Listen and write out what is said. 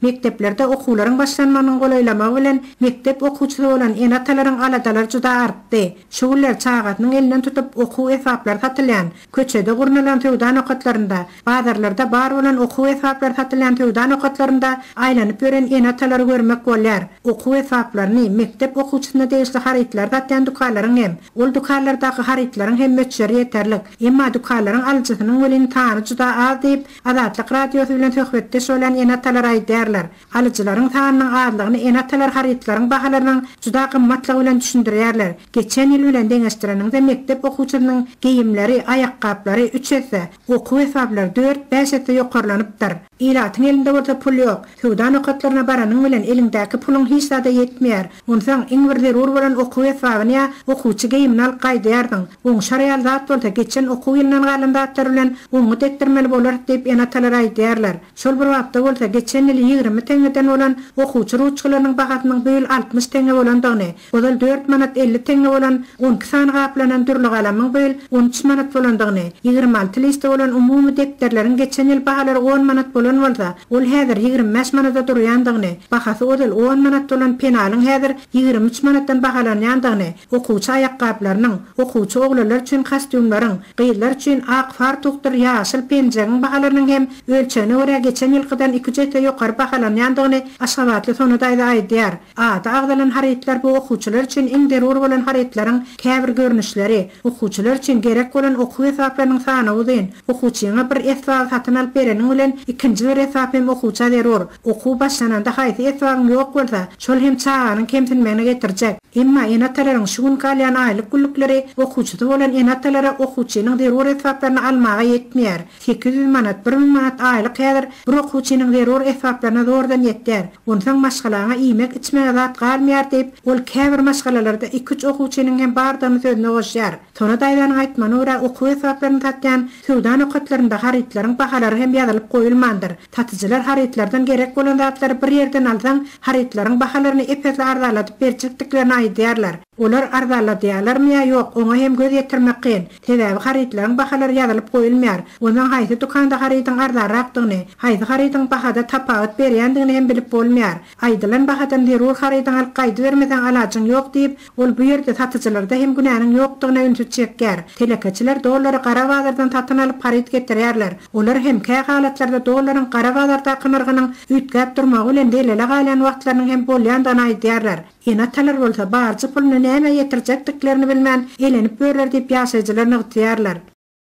Mekdeplerde okuwlaryň başlanmagyny golaýlamagy bilen mektep okuwçysy bolan ene-atalaryň galadalar juda artdy. Şuguller çağatynyň elinden tutup okuw esbaplar satylýan, köçede gurnalan tewdan okatlarynda, bazarlarda bar bolan okuw esbaplar satylýan tewdan okatlarynda aýlanyp ýören ene-atalar görmek bolýar. Okuw esbaplaryny mektep okuwçysyna degişli haritler satýan dukanlaryň hem, ol dukanlardaky haritlaryň hem möçleri ýeterlik. Emma dukanlaryň alyjysynyň welin tany juda az diýip Azatlyk radiosy bilen söhbetde şolan ene-atalar aýdýarlar. Alyjylaryň tanynyň azlygyny ene-atalar haritlaryň bahalarynyň juda gymmatlygy bilen düşündirýärler. Geçen ýyl bilen deňeşdirilende mektep okuwçysynyň giyimleri, aýakgaplary 3 esse, okuw esbaplary 4-5 esse ýokarlanypdyr. Ilatyň elinde bolsa pul ýok. Tewdan okatlaryna baranyň bilen elingdäki pulyň hiç zada ýetmeýär. Onsaň iň bir zerur bolan okuw esbabyny okuwçy giyimini alyp gaýdýardyň. Oň şariýal zat bolsa geçen okuw ýylynyň galandatary bilen oňy dekdirmeli bolar diýip ene-atalar aýdýarlar. Şol bir wagtda bolsa geçen ýyl 20 teňeden bolan okuwçy ruçkylarynyň bahasynyň böl 60 teňe bolandygyny, bozal 4 manat 50 teňe bolan 12 sany gaplanan türlü galamyň böl 13 manat bolandygyny, 26 liste bolan umumy dekterleriň geçen ýyl bahalary 10 manat bolan bolsa, ol häzir 25 manata durýandygyny, bahasy odal 10 manat bolan penalyň häzir 23 manatdan bahalanýandygyny, okuwçy aýakgaplarynyň, okuwçy oglanlar üçin kostyumlaryň, gyýlar üçin ak fartukdyr, ýaşyl penjegiň bahalarynyň hem ölçegine görä geçen ýylkydan 2 jete ýokary bahalanýandygyny Aşgabatly sonunda aýdýar. Ada agdalan haritler bu okuwçylar üçin iň derur bolan haritlaryň käbir görnüşleri, okuwçylar üçin gerek bolan okuw esbaplarynyň sany uzyn. Okuwçyňa bir esbap satyn alyp bereniň bilen ikinji bir esbap hem okuwça derur. Okuw başlananda haýsy esbabyň ýok bolsa, şol hem çağanyň kemsinmegine getirjek. Emma ene-atalaryň şu gün galýan aýlyk güllükleri okuwçysy bolan ene-atalara okuwçynyň derur esbaplaryny almaga ýetmeýär. 800 manat, 1000 manat aýlyk häzir bir okuwçynyň derur esbaplaryna zordan ýetýär. Onsaň maşgalaňa iýmek içmege zat galmaýar diýip, ol käbir maşgalalarda 2-3 okuwçynyň hem bardygyny sözüne goşýar. Sonra daýdan aýtmany görä okuw esbaplaryny satýan tewdan okatlarynda haritlaryň bahalary hem ýazylyp goýulmandyr. Tatyjylar haritlardan gerek bolan zatlary bir ýerden alsaň, haritlaryň bahalaryny epesli arzalatyp berjekdiklerini aýdýarlar. Olar arzaladyarlarmy ýa ýok, oňa hem göz ýetirmek kyn. Täze haritlaryň bahalary ýazylyp goýulmaýar. Ondan haýsy dukanda harityň arzarakdygyny, haýsy harityň bahada tapagat berýändigini hem bilip bolmaýar. Aýdylan bahadan derur harityň alyp gaýdy bermesen alaçyň ýok diýip, ol bu ýerde satyjylarda hem günäniň ýokdugyna ünsüt çekýär. Telekeçiler dollary gara bazardan satyn alyp harit getirýärler. Olar hem käy halatlarda dollaryň gara bazarda kynyrgynyň ütgäp durmagy bilen delele galýan wagtlarynyň hem bolýandan aýdýarlar. Ene-atalar bolsa barjy pulny näme ýetirjekdiklerini bilmän elenip börler diýip ýaşaýjylar nygtyýarlar.